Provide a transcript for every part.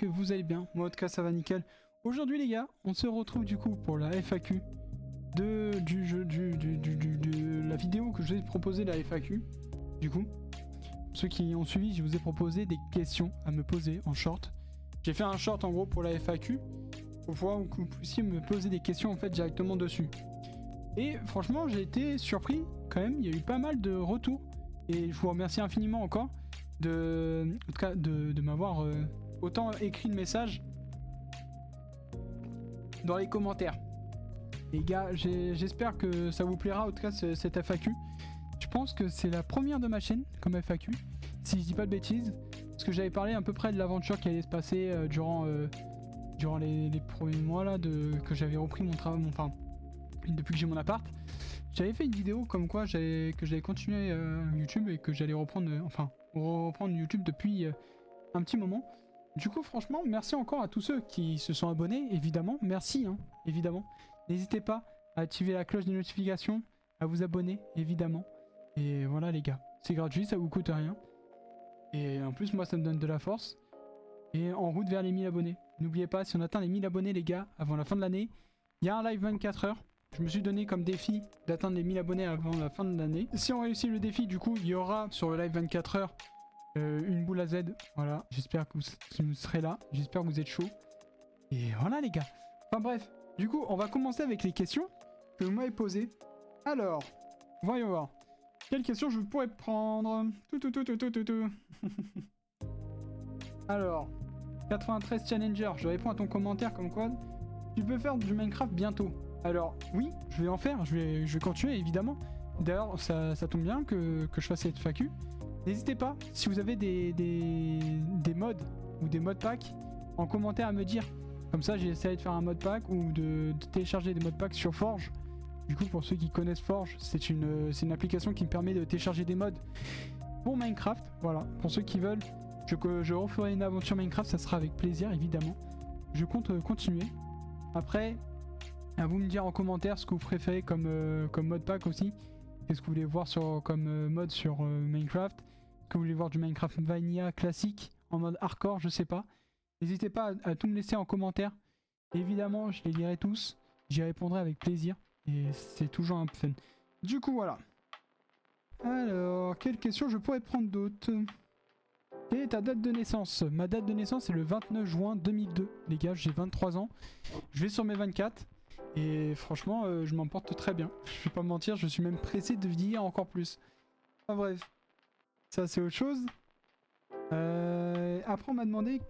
que vous allez bien. Moi en tout cas ça va nickel. Aujourd'hui les gars, on se retrouve du coup pour la FAQ de la vidéo que je vous ai proposé, la FAQ. Du coup, ceux qui ont suivi, je vous ai proposé des questions à me poser en short. J'ai fait un short en gros pour la FAQ pour pouvoir que vous puissiez me poser des questions en fait directement dessus. Et franchement j'ai été surpris quand même, il y a eu pas mal de retours et je vous remercie infiniment encore en tout cas de m'avoir autant écrit de messages dans les commentaires. Les gars, j'espère que ça vous plaira, en tout cas cette FAQ. Je pense que c'est la première de ma chaîne comme FAQ, si je dis pas de bêtises, parce que j'avais parlé à peu près de l'aventure qui allait se passer durant les premiers mois là que j'avais repris mon travail, enfin depuis que j'ai mon appart. J'avais fait une vidéo comme quoi que j'allais continuer YouTube et que j'allais reprendre YouTube depuis un petit moment. Du coup franchement merci encore à tous ceux qui se sont abonnés, évidemment, merci hein, évidemment. N'hésitez pas à activer la cloche des notifications, à vous abonner évidemment. Et voilà les gars, c'est gratuit, ça vous coûte rien. Et en plus moi ça me donne de la force. Et en route vers les 1000 abonnés. N'oubliez pas, si on atteint les 1000 abonnés les gars, avant la fin de l'année, il y a un live 24 heures. Je me suis donné comme défi d'atteindre les 1000 abonnés avant la fin de l'année. Si on réussit le défi, du coup, il y aura sur le live 24 heures une boule à Z. Voilà, j'espère que vous serez là. J'espère que vous êtes chaud. Et voilà les gars. Enfin bref, du coup, on va commencer avec les questions que vous m'avez posées. Alors, voyons voir. Quelles questions je pourrais prendre? Alors, 93 Challenger, je réponds à ton commentaire comme quoi tu peux faire du Minecraft bientôt. Alors oui, je vais en faire, je vais continuer évidemment. D'ailleurs, ça tombe bien que je fasse cette FAQ. N'hésitez pas, si vous avez des mods ou des modpacks, en commentaire à me dire. Comme ça, j'ai essayé de faire un modpack ou de télécharger des modpacks sur Forge. Du coup, pour ceux qui connaissent Forge, c'est une application qui me permet de télécharger des mods pour Minecraft. Voilà, pour ceux qui veulent, je referai une aventure Minecraft, ça sera avec plaisir évidemment. Je compte continuer. Après, à vous me dire en commentaire ce que vous préférez comme modpack aussi. Qu'est-ce que vous voulez voir comme mode sur Minecraft. Est-ce que vous voulez voir du Minecraft Vanilla classique en mode hardcore, je sais pas. N'hésitez pas à tout me laisser en commentaire. Évidemment, je les lirai tous. J'y répondrai avec plaisir. Et c'est toujours un peu fun. Du coup, voilà. Alors, quelle question je pourrais prendre d'autres? Quelle est ta date de naissance? Ma date de naissance est le 29 juin 2002. Les gars, j'ai 23 ans. Je vais sur mes 24. Et franchement, je m'en porte très bien. Je vais pas me mentir, je suis même pressé de vieillir encore plus. Enfin bref. Ça, c'est autre chose. Après, on m'a demandé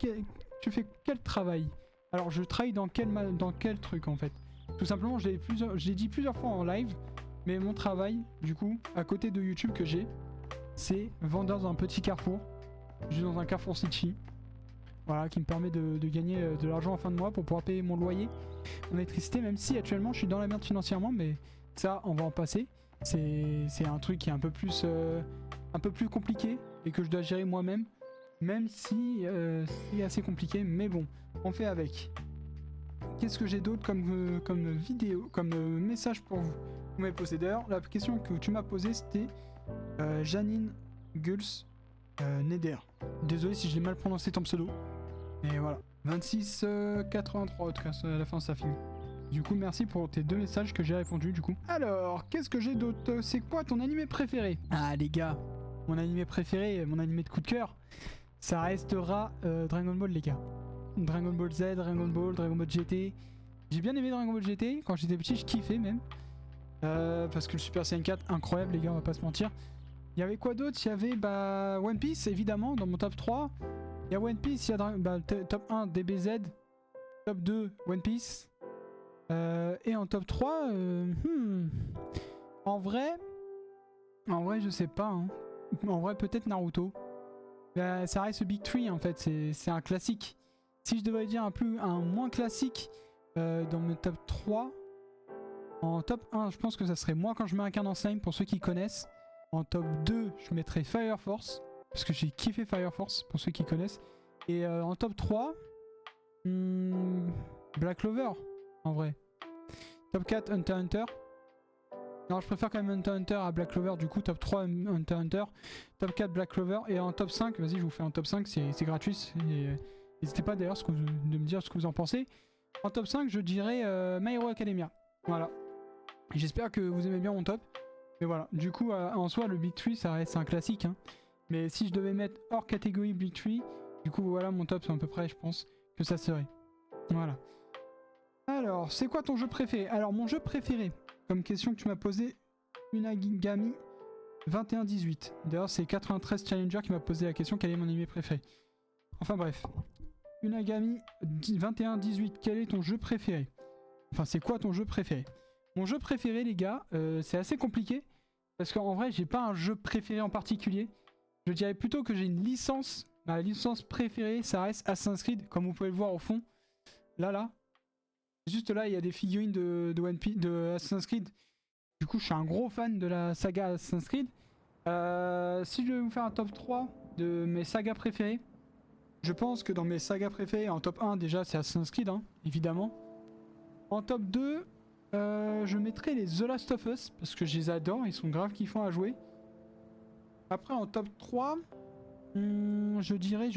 tu fais quel travail? Alors, je travaille dans quel truc en fait? Tout simplement, je l'ai dit plusieurs fois en live. Mais mon travail, du coup, à côté de YouTube que j'ai, c'est vendeur dans un petit carrefour. Je suis dans un Carrefour City. Voilà, qui me permet de gagner de l'argent en fin de mois pour pouvoir payer mon loyer, mon électricité, même si actuellement je suis dans la merde financièrement, mais ça, on va en passer. C'est un truc qui est un peu plus compliqué et que je dois gérer moi-même, même si c'est assez compliqué, mais bon, on fait avec. Qu'est-ce que j'ai d'autre comme vidéo, comme message pour vous? Vous m'avez posé d'ailleurs, la question que tu m'as posée, c'était Janine Gulls Neder. Désolé si je l'ai mal prononcé ton pseudo. Et voilà. 26 83 en tout cas, à la fin ça finit. Du coup merci pour tes deux messages que j'ai répondu du coup. Alors, qu'est-ce que j'ai d'autre? C'est quoi ton animé préféré? Ah les gars, mon animé préféré, mon animé de coup de cœur, ça restera Dragon Ball les gars. Dragon Ball Z, Dragon Ball GT. J'ai bien aimé Dragon Ball GT, quand j'étais petit je kiffais même. Parce que le Super Saiyan 4, incroyable les gars, on va pas se mentir. Il y avait quoi d'autre? Il y avait One Piece évidemment dans mon top 3. Il y a One Piece, il y a top 1 DBZ, top 2 One Piece. Et en top 3, en vrai je sais pas. Hein. En vrai peut-être Naruto. Ça reste Big 3 en fait, c'est un classique. Si je devais dire un moins classique dans mon top 3, en top 1 je pense que ça serait Moi quand je m'incarne en slime pour ceux qui connaissent. En top 2, je mettrais Fire Force. Parce que j'ai kiffé Fire Force, pour ceux qui connaissent. Et en top 3, Black Clover, en vrai. Top 4, Hunter x Hunter. Non, je préfère quand même Hunter x Hunter à Black Clover. Du coup, top 3, Hunter x Hunter. Top 4, Black Clover. Et en top 5, vas-y, je vous fais un top 5, c'est gratuit. N'hésitez pas d'ailleurs de me dire ce que vous en pensez. En top 5, je dirais My Hero Academia. Voilà. J'espère que vous aimez bien mon top. Mais voilà, du coup, en soi, le Big 3, ça reste un classique. Hein. Mais si je devais mettre hors catégorie Big 3, du coup, voilà, mon top, c'est à peu près, je pense, que ça serait. Voilà. Alors, c'est quoi ton jeu préféré? Alors, mon jeu préféré, comme question que tu m'as posé, Unagami 21-18. D'ailleurs, c'est 93 Challenger qui m'a posé la question, quel est mon anime préféré? Enfin bref. Unagami 21-18, quel est ton jeu préféré? Enfin, c'est quoi ton jeu préféré? Mon jeu préféré, les gars, c'est assez compliqué. Parce qu'en vrai, j'ai pas un jeu préféré en particulier. Je dirais plutôt que j'ai une licence. Ma licence préférée, ça reste Assassin's Creed, comme vous pouvez le voir au fond. Là. Juste là, il y a des figurines de One Piece, de Assassin's Creed. Du coup, je suis un gros fan de la saga Assassin's Creed. Si je vais vous faire un top 3 de mes sagas préférées, je pense que dans mes sagas préférées, en top 1, déjà, c'est Assassin's Creed, hein, évidemment. En top 2, je mettrai les The Last of Us, parce que je les adore, ils sont grave kiffants à jouer. Après, en top 3, je dirais...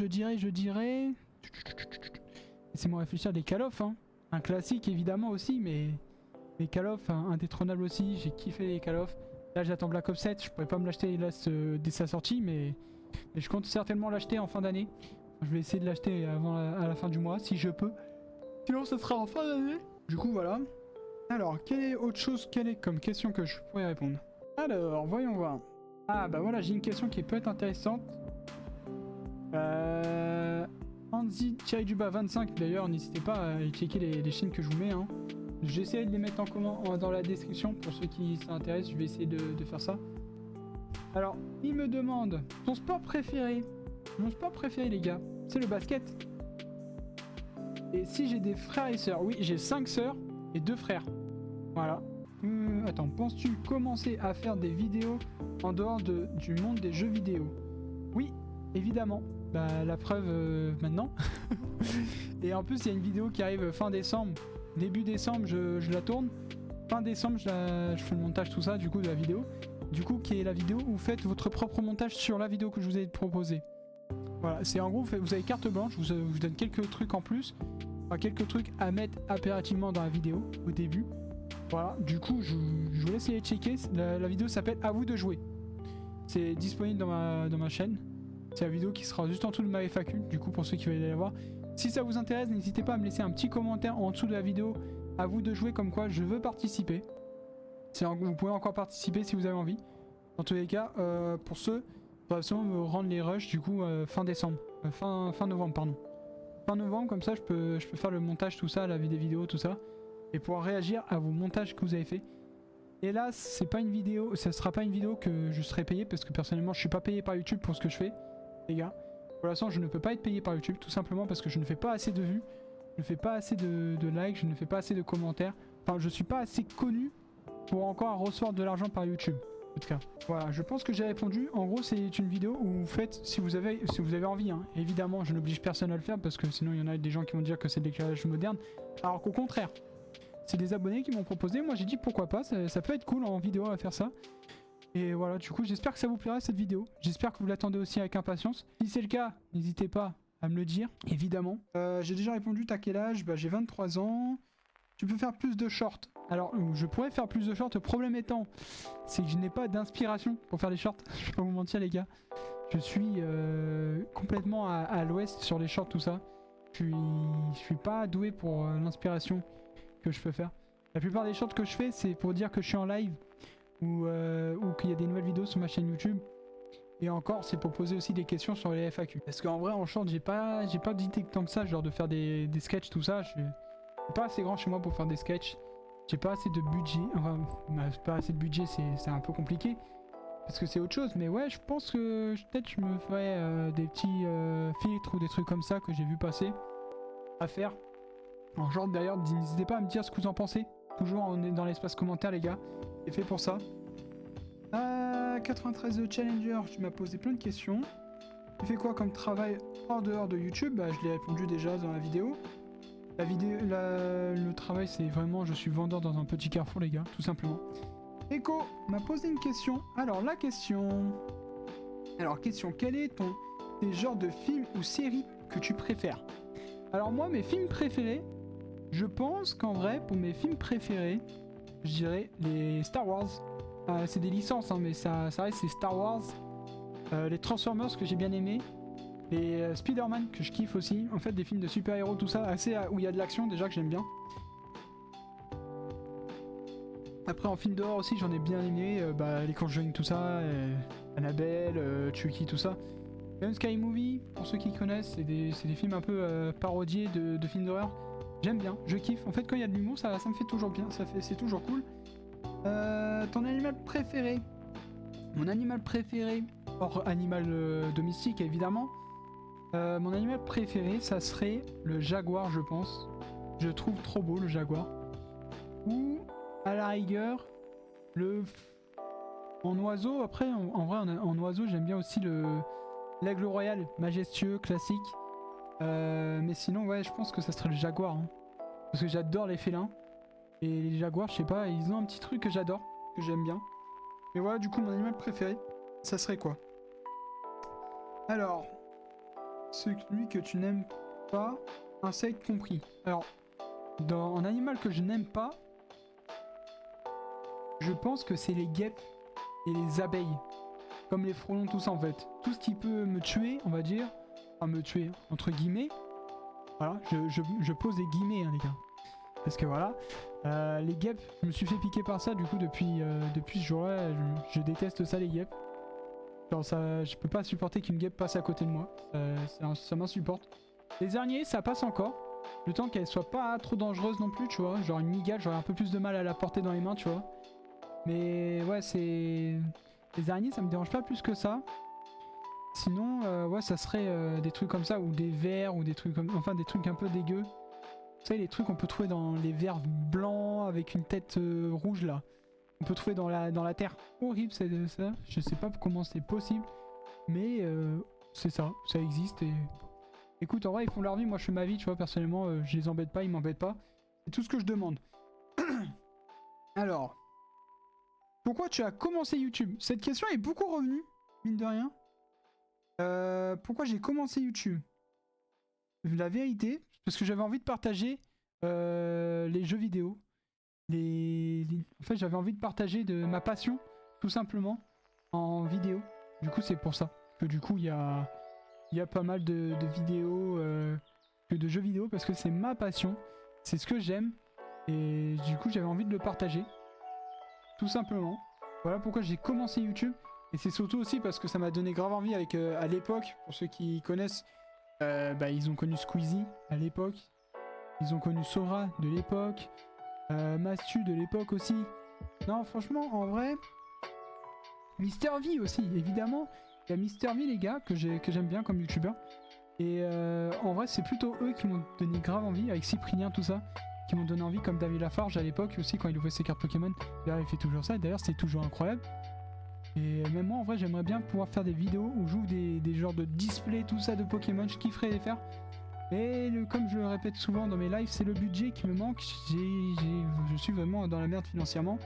Laissez-moi réfléchir, des Call of, hein. Un classique, évidemment, aussi, mais... Les Call of, hein, indétrônable aussi, j'ai kiffé les Call of. Là, j'attends Black Ops 7, je pourrais pas me l'acheter là dès sa sortie, mais je compte certainement l'acheter en fin d'année. Je vais essayer de l'acheter à la fin du mois, si je peux. Sinon, ce sera en fin d'année. Du coup, voilà. Alors, quelle est autre chose, quelle est comme question que je pourrais répondre? Alors, voyons voir. Ah, bah voilà, j'ai une question qui peut être intéressante. Anzi Chaijuba 25, d'ailleurs, n'hésitez pas à aller checker les chaînes que je vous mets, hein. J'essaie de les mettre dans la description pour ceux qui s'intéressent, je vais essayer de faire ça. Alors, il me demande, ton sport préféré? Mon sport préféré, les gars, c'est le basket. Et si j'ai des frères et sœurs? Oui, j'ai 5 sœurs et 2 frères. Voilà. Attends, penses-tu commencer à faire des vidéos en dehors du monde des jeux vidéo? Oui, évidemment. Bah, la preuve maintenant. Et en plus, il y a une vidéo qui arrive fin décembre. Début décembre, je la tourne. Fin décembre, je fais le montage, tout ça, du coup, de la vidéo. Du coup, qui est la vidéo où vous faites votre propre montage sur la vidéo que je vous ai proposée. Voilà, c'est en gros, vous avez carte blanche, je vous donne quelques trucs en plus. Enfin, quelques trucs à mettre impérativement dans la vidéo, au début. Voilà, du coup, je vous laisse aller checker. La vidéo s'appelle À vous de jouer. C'est disponible dans ma chaîne. C'est la vidéo qui sera juste en dessous de ma FAQ, du coup, pour ceux qui veulent aller la voir. Si ça vous intéresse, n'hésitez pas à me laisser un petit commentaire en dessous de la vidéo. À vous de jouer, comme quoi je veux participer. Vous pouvez encore participer si vous avez envie. Dans tous les cas, pour ceux, il faut absolument me rendre les rushs du coup fin décembre. Fin novembre, pardon. Fin novembre, comme ça je peux faire le montage, tout ça, la des vidéos, tout ça. Et pouvoir réagir à vos montages que vous avez fait. Hélas, c'est pas une vidéo, ça sera pas une vidéo que je serai payé parce que personnellement je suis pas payé par YouTube pour ce que je fais, les gars. Pour l'instant, je ne peux pas être payé par YouTube, tout simplement parce que je ne fais pas assez de vues, je ne fais pas assez de likes, je ne fais pas assez de commentaires. Enfin, je suis pas assez connu pour encore recevoir de l'argent par YouTube, en tout cas. Voilà, je pense que j'ai répondu. En gros, c'est une vidéo où vous faites, si vous avez envie, hein. Évidemment, je n'oblige personne à le faire parce que sinon, il y en a des gens qui vont dire que c'est de l'éclairage moderne. Alors qu'au contraire, c'est des abonnés qui m'ont proposé. Moi, j'ai dit pourquoi pas, ça peut être cool en vidéo à faire ça. Et voilà, du coup, j'espère que ça vous plaira cette vidéo. J'espère que vous l'attendez aussi avec impatience. Si c'est le cas, n'hésitez pas à me le dire, évidemment. J'ai déjà répondu, t'as quel âge? Bah, j'ai 23 ans. Tu peux faire plus de shorts. Alors, je pourrais faire plus de shorts. Le problème étant, c'est que je n'ai pas d'inspiration pour faire les shorts. Je vais pas vous mentir, les gars. Je suis complètement à l'ouest sur les shorts, tout ça. Je suis pas doué pour l'inspiration que je peux faire. La plupart des shorts que je fais, c'est pour dire que je suis en live ou qu'il y a des nouvelles vidéos sur ma chaîne YouTube. Et encore, c'est pour poser aussi des questions sur les FAQ. Parce qu'en vrai, en short, j'ai pas d'idée tant que ça, genre de faire des sketchs, tout ça. C'est pas assez grand chez moi pour faire des sketchs. J'ai pas assez de budget. Enfin, pas assez de budget, c'est un peu compliqué. Parce que c'est autre chose. Mais ouais, je pense que peut-être je me ferais des petits filtres ou des trucs comme ça que j'ai vu passer à faire. En genre d'ailleurs, n'hésitez pas à me dire ce que vous en pensez. Toujours on est dans l'espace commentaire, les gars. C'est fait pour ça. 93 de Challenger, tu m'as posé plein de questions. Tu fais quoi comme travail hors dehors de YouTube? Bah, je l'ai répondu déjà dans la vidéo. Le travail, c'est vraiment, je suis vendeur dans un petit carrefour, les gars, tout simplement. Echo m'a posé une question. Alors, la question... Alors, question, quel est tes genres de films ou séries que tu préfères? Alors moi, mes films préférés, je pense qu'en vrai, pour mes films préférés, je dirais les Star Wars. C'est des licences, hein, mais ça reste c'est Star Wars. Les Transformers que j'ai bien aimé. Les Spider-Man que je kiffe aussi. En fait, des films de super-héros, tout ça, assez où il y a de l'action déjà que j'aime bien. Après, en film d'horreur aussi, j'en ai bien aimé. Les Conjuring, tout ça. Annabelle, Chucky, tout ça. Même Sky Movie, pour ceux qui connaissent, c'est des films un peu parodiés de films d'horreur. J'aime bien, je kiffe. En fait, quand il y a de l'humour, ça me fait toujours bien, c'est toujours cool. Ton animal préféré? Mon animal préféré, hors animal domestique évidemment, mon animal préféré, ça serait le jaguar, je pense. Je trouve trop beau le jaguar. Ou, à la rigueur, en oiseau, après, en vrai, en oiseau, j'aime bien aussi l'aigle royal, majestueux, classique. Mais sinon, ouais, je pense que ça serait le jaguar. Hein. Parce que j'adore les félins. Et les jaguars, je sais pas, ils ont un petit truc que j'adore, que j'aime bien. Mais voilà, du coup, mon animal préféré, ça serait quoi? Alors, celui que tu n'aimes pas, insecte compris. Alors, en animal que je n'aime pas, je pense que c'est les guêpes et les abeilles. Comme les frelons, tout ça en fait. Tout ce qui peut me tuer, on va dire. Enfin, me tuer, entre guillemets. Voilà, je pose des guillemets, hein, les gars. Parce que voilà, les guêpes, je me suis fait piquer par ça, du coup, depuis ce jour-là, je déteste ça, les guêpes. Genre, ça, je peux pas supporter qu'une guêpe passe à côté de moi. Ça m'insupporte. Les araignées, ça passe encore. Le temps qu'elles soient pas trop dangereuses non plus, tu vois. Genre, une mygale, j'aurais un peu plus de mal à la porter dans les mains, tu vois. Mais ouais, c'est... Les araignées, ça me dérange pas plus que ça. Sinon, ouais, ça serait des trucs comme ça, ou des vers, ou des trucs comme... Enfin, des trucs un peu dégueux. Vous savez, les trucs qu'on peut trouver dans les vers blancs avec une tête rouge, là. On peut trouver dans la terre. Horrible, c'est ça. Je sais pas comment c'est possible. Mais c'est ça, ça existe. Et écoute, en vrai, ils font leur vie. Moi, je fais ma vie, tu vois. Personnellement, je les embête pas, ils m'embêtent pas. C'est tout ce que je demande. Alors... Pourquoi tu as commencé YouTube? Cette question est beaucoup revenue, mine de rien. Pourquoi j'ai commencé YouTube? La vérité, parce que j'avais envie de partager les jeux vidéo. En fait, j'avais envie de partager ma passion, tout simplement, en vidéo. Du coup, c'est pour ça. Que du coup, il y a pas mal de vidéos, de jeux vidéo, parce que c'est ma passion. C'est ce que j'aime. Et du coup, j'avais envie de le partager. Tout simplement. Voilà pourquoi j'ai commencé YouTube. Et c'est surtout aussi parce que ça m'a donné grave envie avec à l'époque, pour ceux qui connaissent, ils ont connu Squeezie à l'époque. Ils ont connu Sora de l'époque. Mastu de l'époque aussi. Non, franchement, en vrai, Mister V aussi, évidemment. Il y a Mister V, les gars, que j'aime bien comme youtubeur. Et en vrai, c'est plutôt eux qui m'ont donné grave envie, avec Cyprien, tout ça, qui m'ont donné envie, comme David Lafarge à l'époque aussi, quand il ouvrait ses cartes Pokémon. D'ailleurs, il fait toujours ça, d'ailleurs, c'est toujours incroyable. Et même moi, en vrai, j'aimerais bien pouvoir faire des vidéos où j'ouvre des genres de display, tout ça, de Pokémon, je kifferais les faire. Mais comme je le répète souvent dans mes lives, c'est le budget qui me manque. Je suis vraiment dans la merde financièrement.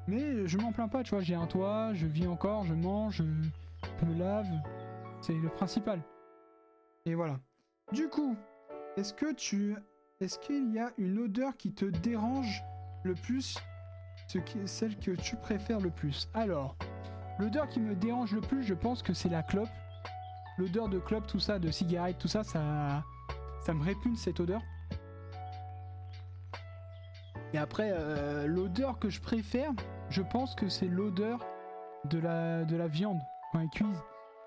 Mais je m'en plains pas, tu vois, j'ai un toit, je vis encore, je mange, je me lave. C'est le principal. Et voilà. Du coup, est-ce qu'il y a une odeur qui te dérange le plus, celle que tu préfères le plus? Alors, l'odeur qui me dérange le plus, je pense que c'est la clope. L'odeur de clope, tout ça, de cigarette, tout ça, ça me répugne cette odeur. Et après, l'odeur que je préfère, je pense que c'est l'odeur de la viande quand elle cuise.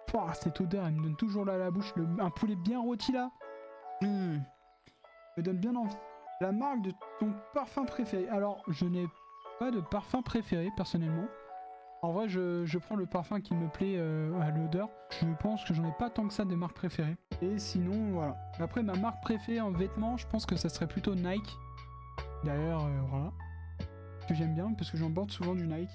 Pouah, cette odeur, elle me donne toujours là à la bouche. Un poulet bien rôti là. Me donne bien envie. La marque de ton parfum préféré. Alors, je n'ai pas de parfum préféré personnellement. En vrai, je prends le parfum qui me plaît à l'odeur. Je pense que j'en ai pas tant que ça de marque préférée. Et sinon, voilà. Après, ma marque préférée en vêtements, je pense que ça serait plutôt Nike. D'ailleurs, voilà. Que j'aime bien parce que j'en porte souvent du Nike.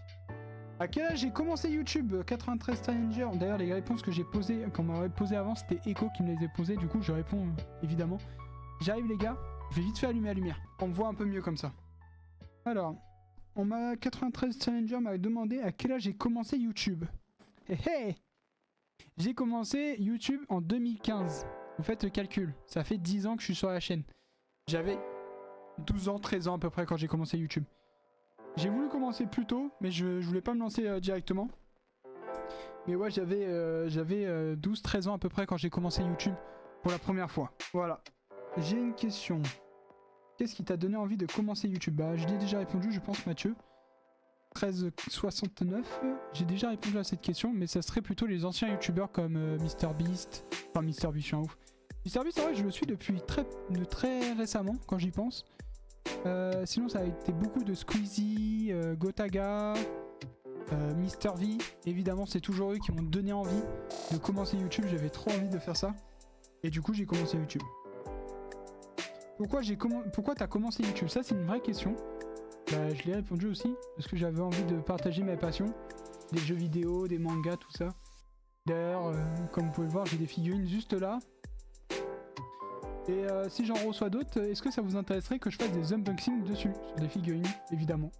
À quel âge j'ai commencé YouTube? 93 Challenger. D'ailleurs, les réponses que j'ai posées, qu'on m'avait posées avant, c'était Echo qui me les a posées. Du coup, je réponds évidemment. J'arrive, les gars. Je vais vite fait allumer la lumière. On me voit un peu mieux comme ça. Alors, 93 Challenger m'a demandé à quel âge j'ai commencé YouTube. Hé hé! J'ai commencé YouTube en 2015. Vous faites le calcul. Ça fait 10 ans que je suis sur la chaîne. J'avais 12 ans, 13 ans à peu près quand j'ai commencé YouTube. J'ai voulu commencer plus tôt, mais je voulais pas me lancer directement. Mais ouais, j'avais 12-13 ans à peu près quand j'ai commencé YouTube pour la première fois. Voilà. J'ai une question. Qu'est-ce qui t'a donné envie de commencer YouTube? Bah, je l'ai déjà répondu, je pense, Mathieu. 1369, j'ai déjà répondu à cette question, mais ça serait plutôt les anciens youtubeurs comme MrBeast. Enfin, MrBeast, je suis un ouf. MrBeast, en vrai, je le suis depuis très récemment, quand j'y pense. Sinon, ça a été beaucoup de Squeezie, Gotaga, MrV. Évidemment, c'est toujours eux qui m'ont donné envie de commencer YouTube. J'avais trop envie de faire ça. Et du coup, j'ai commencé YouTube. Pourquoi t'as commencé YouTube? Ça, c'est une vraie question. Bah, je l'ai répondu aussi, parce que j'avais envie de partager mes passions. Des jeux vidéo, des mangas, tout ça. D'ailleurs, comme vous pouvez le voir, j'ai des figurines juste là. Et si j'en reçois d'autres, est-ce que ça vous intéresserait que je fasse des unboxings dessus, sur des figurines, évidemment.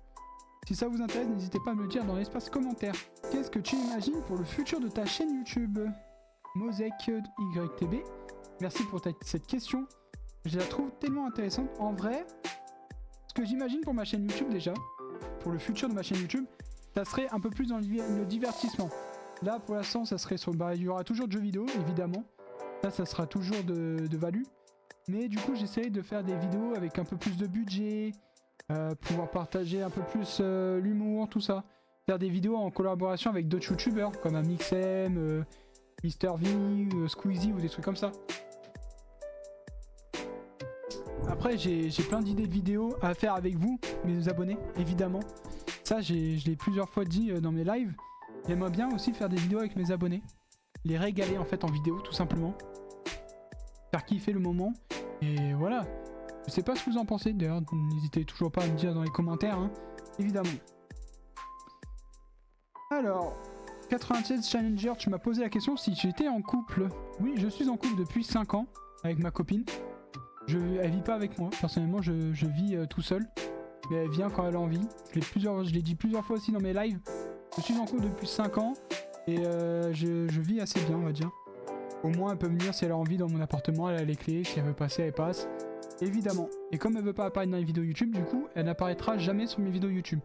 Si ça vous intéresse, n'hésitez pas à me le dire dans l'espace commentaire. Qu'est-ce que tu imagines pour le futur de ta chaîne YouTube? MosaicYTB, merci pour cette question. Je la trouve tellement intéressante. En vrai, ce que j'imagine pour ma chaîne YouTube déjà, pour le futur de ma chaîne YouTube, ça serait un peu plus dans le divertissement. Là, pour l'instant, ça serait sur... Bah, il y aura toujours de jeux vidéo, évidemment. Ça sera toujours de value. Mais du coup, j'essaye de faire des vidéos avec un peu plus de budget, pouvoir partager un peu plus l'humour, tout ça. Faire des vidéos en collaboration avec d'autres youtubeurs, comme Amixem, MrV, Squeezie ou des trucs comme ça. Après, j'ai plein d'idées de vidéos à faire avec vous, mes abonnés, évidemment. Ça, je l'ai plusieurs fois dit dans mes lives. J'aimerais bien aussi faire des vidéos avec mes abonnés. Les régaler en fait en vidéo, tout simplement. Faire kiffer le moment. Et voilà. Je sais pas ce que vous en pensez, d'ailleurs, n'hésitez toujours pas à me dire dans les commentaires, hein, évidemment. Alors, 96 Challenger, tu m'as posé la question si j'étais en couple. Oui, je suis en couple depuis 5 ans avec ma copine. Elle vit pas avec moi, personnellement je vis tout seul. Mais elle vient quand elle a envie. Je l'ai dit plusieurs fois aussi dans mes lives. Je suis en couple depuis 5 ans et je vis assez bien, on va dire. Au moins elle peut venir si elle a envie dans mon appartement, elle a les clés, si elle veut passer, elle passe. Évidemment. Et comme elle veut pas apparaître dans les vidéos YouTube, du coup, elle n'apparaîtra jamais sur mes vidéos YouTube.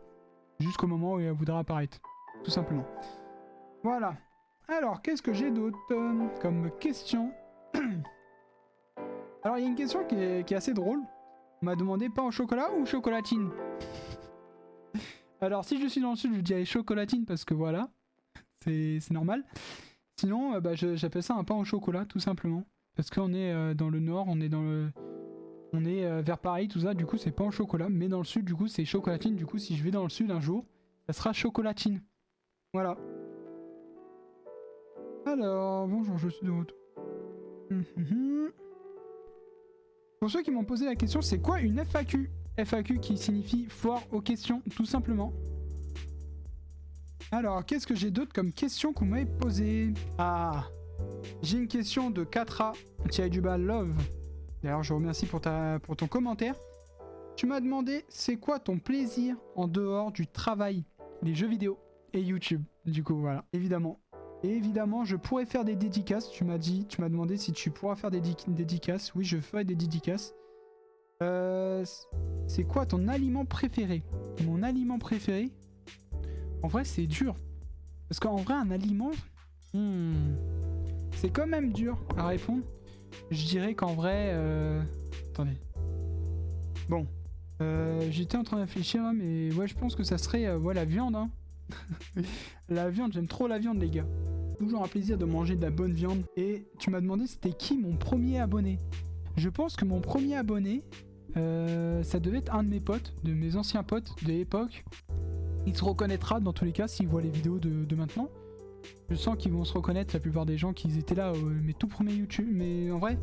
Jusqu'au moment où elle voudra apparaître. Tout simplement. Voilà. Alors, qu'est-ce que j'ai d'autre comme question? Alors, il y a une question qui est assez drôle. On m'a demandé pain au chocolat ou chocolatine? Alors, si je suis dans le sud, je dirais chocolatine parce que voilà. C'est normal. Sinon, bah, j'appelle ça un pain au chocolat, tout simplement. Parce qu'on est dans le nord, on est vers Paris, tout ça, du coup c'est pain au chocolat. Mais dans le sud, du coup c'est chocolatine. Du coup, si je vais dans le sud un jour, ça sera chocolatine. Voilà. Alors, bonjour, je suis de retour. Pour ceux qui m'ont posé la question, c'est quoi une FAQ? FAQ qui signifie foire aux questions, tout simplement. Alors, qu'est-ce que j'ai d'autre comme question qu'on m'avait posée? Ah, j'ai une question de 4A, Thierry Love. D'ailleurs, je vous remercie pour ton commentaire. Tu m'as demandé, c'est quoi ton plaisir en dehors du travail, les jeux vidéo et YouTube? Du coup, voilà, évidemment. Et évidemment, je pourrais faire des dédicaces. Tu m'as demandé si tu pourras faire des dédicaces. Oui, je ferai des dédicaces. C'est quoi ton aliment préféré? Mon aliment préféré? En vrai, c'est dur. Parce qu'en vrai, un aliment... c'est quand même dur à répondre. Je dirais qu'en vrai... Attendez. Bon. J'étais en train de réfléchir, mais ouais, je pense que ça serait ouais, la viande. Hein. La viande, j'aime trop la viande, les gars. Toujours un plaisir de manger de la bonne viande. Et tu m'as demandé c'était qui mon premier abonné. Je pense que mon premier abonné, ça devait être un de mes potes, de mes anciens potes de l'époque. Il se reconnaîtra dans tous les cas s'il voit les vidéos de maintenant. Je sens qu'ils vont se reconnaître, la plupart des gens qui étaient là, mes tout premiers YouTube. Mais en vrai,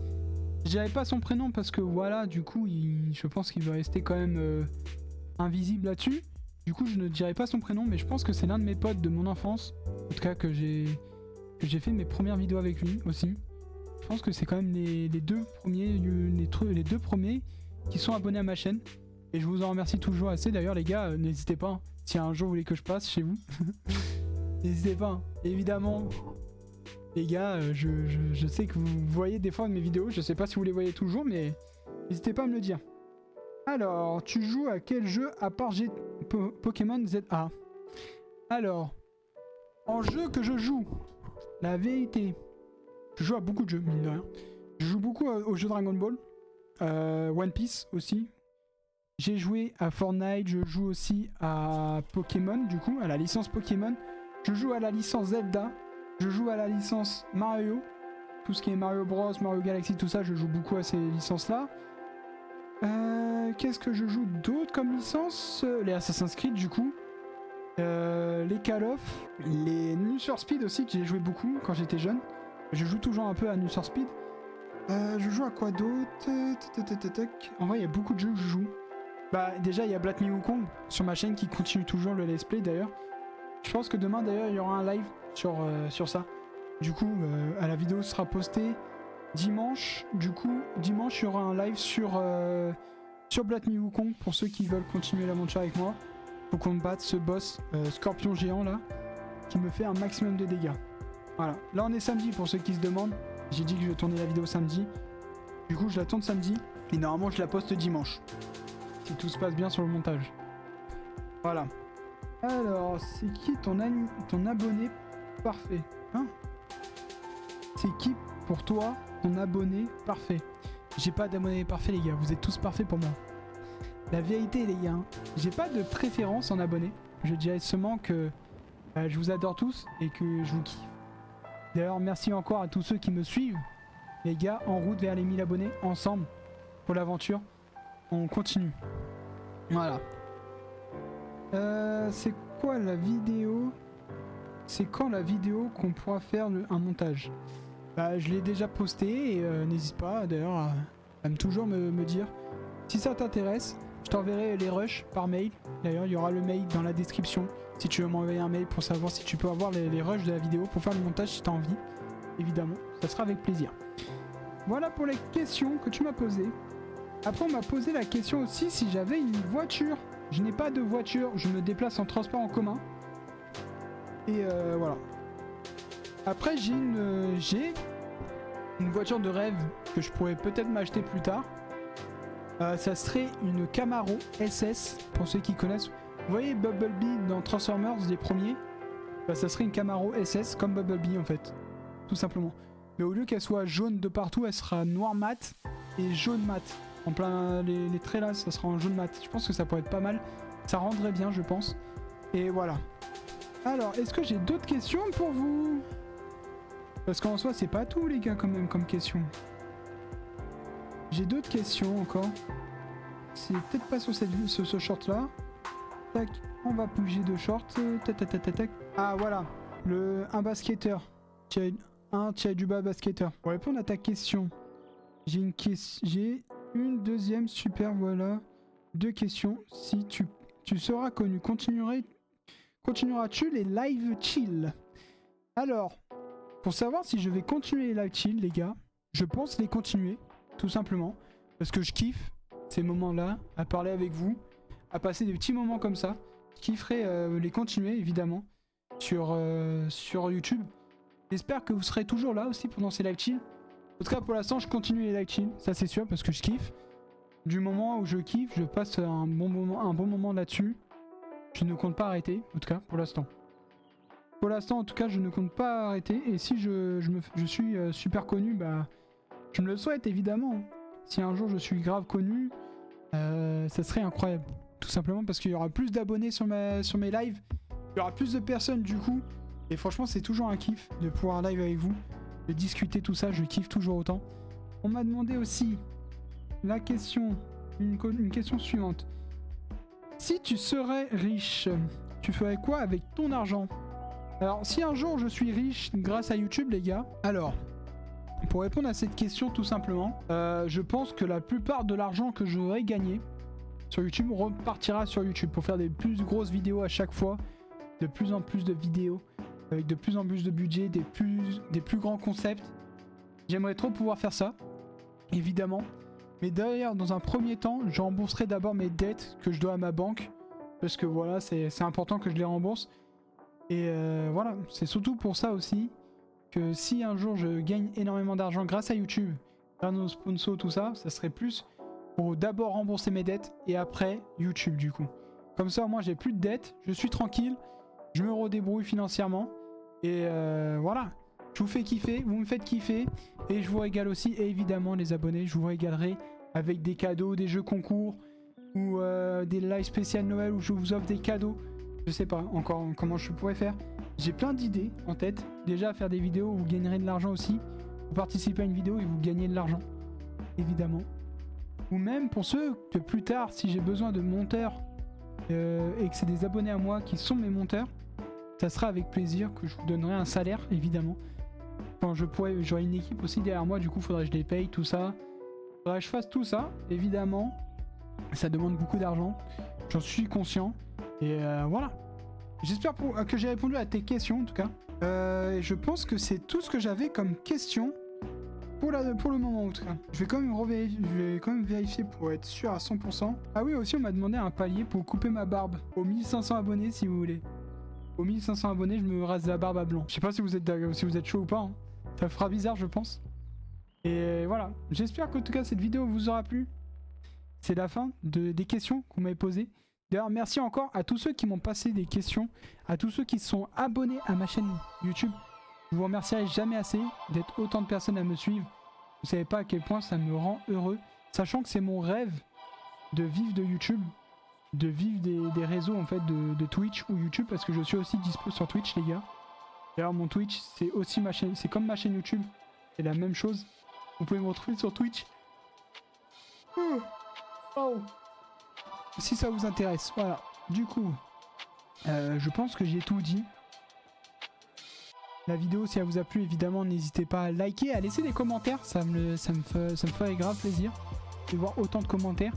je dirais pas son prénom parce que voilà, du coup, je pense qu'il va rester quand même invisible là-dessus. Du coup, je ne dirais pas son prénom, mais je pense que c'est l'un de mes potes de mon enfance. En tout cas, que j'ai fait mes premières vidéos avec lui aussi. Je pense que c'est quand même les deux premiers qui sont abonnés à ma chaîne. Et je vous en remercie toujours assez. D'ailleurs, les gars, n'hésitez pas. Hein, si un jour vous voulez que je passe chez vous, n'hésitez pas. Hein. Évidemment, Les gars, je sais que vous voyez des fois mes vidéos, je sais pas si vous les voyez toujours, mais n'hésitez pas à me le dire. Alors, tu joues à quel jeu à part Pokémon ZA? Alors, en jeu que je joue, la vérité, je joue à beaucoup de jeux, mine de rien. Je joue beaucoup aux jeux Dragon Ball, One Piece aussi. J'ai joué à Fortnite, je joue aussi à Pokémon, du coup, à la licence Pokémon. Je joue à la licence Zelda, je joue à la licence Mario. Tout ce qui est Mario Bros, Mario Galaxy, tout ça, je joue beaucoup à ces licences-là. Qu'est-ce que je joue d'autre comme licence? Les Assassin's Creed, du coup. Les Call of, les Need for Speed aussi, que j'ai joué beaucoup quand j'étais jeune. Je joue toujours un peu à Need for Speed. Je joue à quoi d'autre? En vrai, il y a beaucoup de jeux que je joue. Bah, déjà, il y a Black Me Wukong sur ma chaîne qui continue toujours le let's play d'ailleurs. Je pense que demain, d'ailleurs, il y aura un live sur ça. Du coup, la vidéo sera postée dimanche. Du coup, dimanche, il y aura un live sur Black Me Wukong pour ceux qui veulent continuer l'aventure avec moi. Faut qu'on batte ce boss scorpion géant là qui me fait un maximum de dégâts. Voilà. Là, on est samedi pour ceux qui se demandent. J'ai dit que je vais tourner la vidéo samedi. Du coup, je la tourne samedi. Et normalement, je la poste dimanche. Si tout se passe bien sur le montage. Voilà. Alors, c'est qui ton abonné parfait? Hein? C'est qui pour toi ton abonné parfait? J'ai pas d'abonné parfait les gars, vous êtes tous parfaits pour moi. La vérité les gars, j'ai pas de préférence en abonné. Je dirais seulement que je vous adore tous et que je vous kiffe. D'ailleurs merci encore à tous ceux qui me suivent. Les gars, en route vers les 1000 abonnés, ensemble, pour l'aventure. On continue. Voilà. C'est quoi la vidéo? C'est quand la vidéo qu'on pourra faire un montage? Bah je l'ai déjà posté et n'hésite pas d'ailleurs à toujours me dire. Si ça t'intéresse, je t'enverrai les rushs par mail. D'ailleurs il y aura le mail dans la description. Si tu veux m'envoyer un mail pour savoir si tu peux avoir les rushs de la vidéo pour faire le montage si tu as envie. Évidemment, ça sera avec plaisir. Voilà pour les questions que tu m'as posées. Après on m'a posé la question aussi si j'avais une voiture. Je n'ai pas de voiture, je me déplace en transport en commun. Et voilà. Après j'ai une voiture de rêve que je pourrais peut-être m'acheter plus tard. Ça serait une Camaro SS pour ceux qui connaissent. Vous voyez Bumblebee dans Transformers les premiers? Bah, ça serait une Camaro SS comme Bumblebee en fait. Tout simplement. Mais au lieu qu'elle soit jaune de partout, elle sera noir mat et jaune mat. En plein les traits là, ça sera en jaune mat. Je pense que ça pourrait être pas mal. Ça rendrait bien je pense. Et voilà. Alors, est-ce que j'ai d'autres questions pour vous? Parce qu'en soi, c'est pas tout les gars quand même comme question. J'ai d'autres questions encore. C'est peut-être pas sur ce short là. Tac, on va bouger de short. Tac, tac, tac, tac, tac. Ah voilà, un basketteur. Tiens du bas basketteur. Pour répondre à ta question, j'ai une deuxième, super, voilà. 2 questions. Si tu seras connu, continueras-tu les live chill? Alors, pour savoir si je vais continuer les live chill, les gars, je pense les continuer, tout simplement. Parce que je kiffe ces moments-là, à parler avec vous, à passer des petits moments comme ça. Je kifferais les continuer, évidemment, sur YouTube. J'espère que vous serez toujours là aussi pendant ces live chill. En tout cas, pour l'instant, je continue les live chill, ça c'est sûr, parce que je kiffe. Du moment où je kiffe, je passe un bon moment là-dessus. Je ne compte pas arrêter, en tout cas, pour l'instant. Pour l'instant, en tout cas, je ne compte pas arrêter. Et si je suis super connu, bah, je me le souhaite, évidemment. Si un jour je suis grave connu, ça serait incroyable. Tout simplement parce qu'il y aura plus d'abonnés sur mes lives. Il y aura plus de personnes, du coup. Et franchement, c'est toujours un kiff de pouvoir live avec vous. De discuter tout ça, je kiffe toujours autant. On m'a demandé aussi la question, une question suivante. Si tu serais riche, tu ferais quoi avec ton argent? Alors, si un jour je suis riche grâce à YouTube, les gars, alors, pour répondre à cette question tout simplement, je pense que la plupart de l'argent que j'aurais gagné sur YouTube repartira sur YouTube pour faire des plus grosses vidéos à chaque fois, de plus en plus de vidéos, avec de plus en plus de budget, des plus grands concepts. J'aimerais trop pouvoir faire ça, évidemment. Mais d'ailleurs, dans un premier temps, je rembourserai d'abord mes dettes que je dois à ma banque. Parce que voilà, c'est important que je les rembourse. Et voilà, c'est surtout pour ça aussi que si un jour je gagne énormément d'argent grâce à YouTube, grâce aux sponsors, tout ça, ça serait plus pour d'abord rembourser mes dettes et après YouTube du coup. Comme ça, moi j'ai plus de dettes, je suis tranquille, je me redébrouille financièrement et voilà. Je vous fais kiffer, vous me faites kiffer et je vous régale aussi. Et évidemment les abonnés, je vous régalerai avec des cadeaux, des jeux concours ou des lives spéciales Noël où je vous offre des cadeaux. Je sais pas encore comment je pourrais faire. J'ai plein d'idées en tête. Déjà faire des vidéos où vous gagnerez de l'argent aussi. Vous participez à une vidéo et vous gagnez de l'argent. Évidemment. Ou même pour ceux que plus tard, si j'ai besoin de monteurs et que c'est des abonnés à moi qui sont mes monteurs, ça sera avec plaisir que je vous donnerai un salaire évidemment. Quand j'aurai une équipe aussi derrière moi, du coup faudrait que je les paye, tout ça. Faudrait que je fasse tout ça, évidemment. Ça demande beaucoup d'argent. J'en suis conscient. Et voilà. J'espère que j'ai répondu à tes questions en tout cas. Je pense que c'est tout ce que j'avais comme question pour le moment en tout cas. Je vais quand même vérifier pour être sûr à 100%. Ah oui, aussi on m'a demandé un palier pour couper ma barbe. Aux 1500 abonnés si vous voulez. Aux 1500 abonnés, je me rase la barbe à blanc. Je sais pas si vous êtes chaud ou pas. Hein. Ça fera bizarre, je pense. Et voilà. J'espère qu'en tout cas, cette vidéo vous aura plu. C'est la fin des questions qu'on m'avait posées. D'ailleurs, merci encore à tous ceux qui m'ont passé des questions. À tous ceux qui sont abonnés à ma chaîne YouTube. Je vous remercierai jamais assez d'être autant de personnes à me suivre. Vous savez pas à quel point ça me rend heureux. Sachant que c'est mon rêve de vivre de YouTube. De vivre des réseaux en fait de Twitch ou YouTube parce que je suis aussi dispo sur Twitch les gars. D'ailleurs mon Twitch c'est aussi ma chaîne, c'est comme ma chaîne YouTube, c'est la même chose. Vous pouvez me retrouver sur Twitch. Oh. Si ça vous intéresse, voilà. Du coup, je pense que j'ai tout dit. La vidéo si elle vous a plu évidemment n'hésitez pas à liker, à laisser des commentaires, ça me ferait grave plaisir de voir autant de commentaires.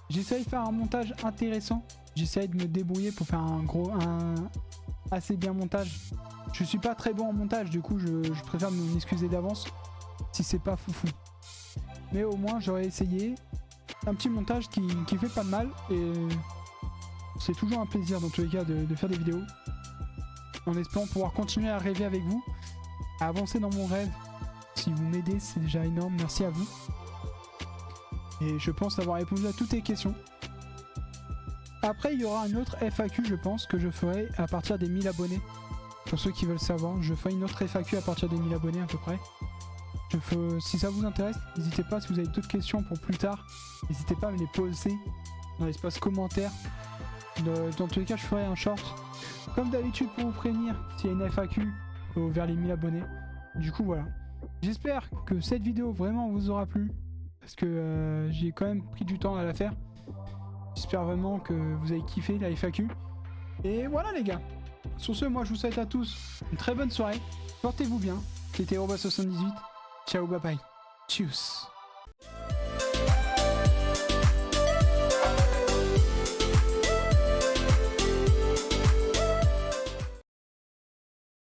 J'essaye de faire un montage intéressant. J'essaye de me débrouiller pour faire un assez bien montage. Je suis pas très bon en montage, du coup je préfère m'excuser d'avance si c'est pas foufou. Mais au moins j'aurais essayé. Un petit montage qui fait pas de mal et c'est toujours un plaisir dans tous les cas de faire des vidéos. En espérant pouvoir continuer à rêver avec vous, à avancer dans mon rêve. Si vous m'aidez, c'est déjà énorme. Merci à vous. Et je pense avoir répondu à toutes tes questions. Après, il y aura un autre FAQ, je pense, que je ferai à partir des 1000 abonnés. Pour ceux qui veulent savoir, je ferai une autre FAQ à partir des 1000 abonnés à peu près. Si ça vous intéresse, n'hésitez pas, si vous avez d'autres questions pour plus tard, n'hésitez pas à me les poser dans l'espace commentaire. Dans tous les cas, je ferai un short, comme d'habitude, pour vous prévenir s'il y a une FAQ vers les 1000 abonnés. Du coup, voilà. J'espère que cette vidéo vraiment vous aura plu. Parce que j'ai quand même pris du temps à la faire. J'espère vraiment que vous avez kiffé la FAQ. Et voilà les gars. Sur ce, moi je vous souhaite à tous une très bonne soirée. Portez-vous bien. C'était Roba78. Ciao, bye bye. Tchuss.